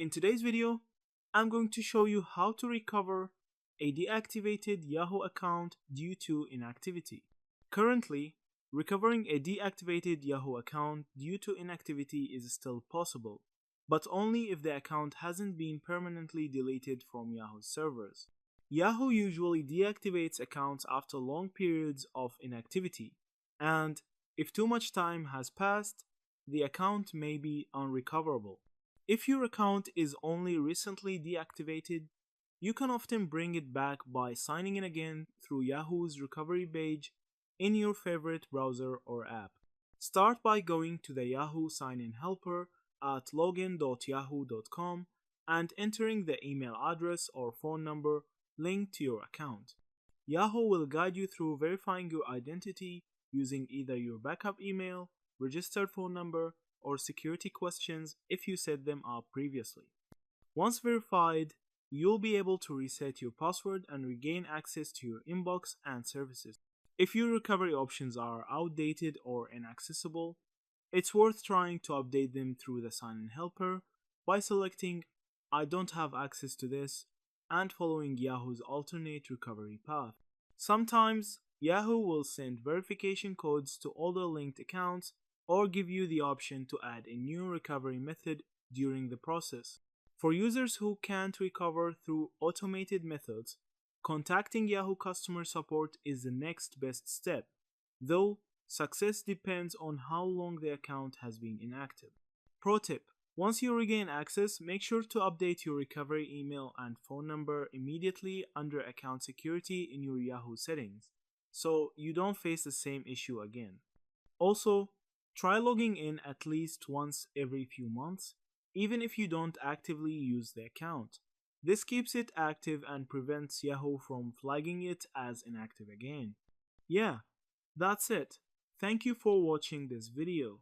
In today's video, I'm going to show you how to recover a deactivated Yahoo account due to inactivity. Currently, recovering a deactivated Yahoo account due to inactivity is still possible, but only if the account hasn't been permanently deleted from Yahoo's servers. Yahoo usually deactivates accounts after long periods of inactivity, and if too much time has passed, the account may be unrecoverable. If your account is only recently deactivated, you can often bring it back by signing in again through Yahoo's recovery page in your favorite browser or app. Start by going to the Yahoo sign-in helper at login.yahoo.com and entering the email address or phone number linked to your account. Yahoo will guide you through verifying your identity using either your backup email, registered phone number, or security questions if you set them up previously. Once verified, you'll be able to reset your password and regain access to your inbox and services. If your recovery options are outdated or inaccessible, it's worth trying to update them through the sign-in helper by selecting I don't have access to this and following Yahoo's alternate recovery path. Sometimes, Yahoo will send verification codes to older linked accounts or give you the option to add a new recovery method during the process. For users who can't recover through automated methods, contacting Yahoo customer support is the next best step, though success depends on how long the account has been inactive. Pro tip: once you regain access, make sure to update your recovery email and phone number immediately under account security in your Yahoo settings, so you don't face the same issue again. Also, try logging in at least once every few months, even if you don't actively use the account. This keeps it active and prevents Yahoo from flagging it as inactive again. Yeah, that's it. Thank you for watching this video.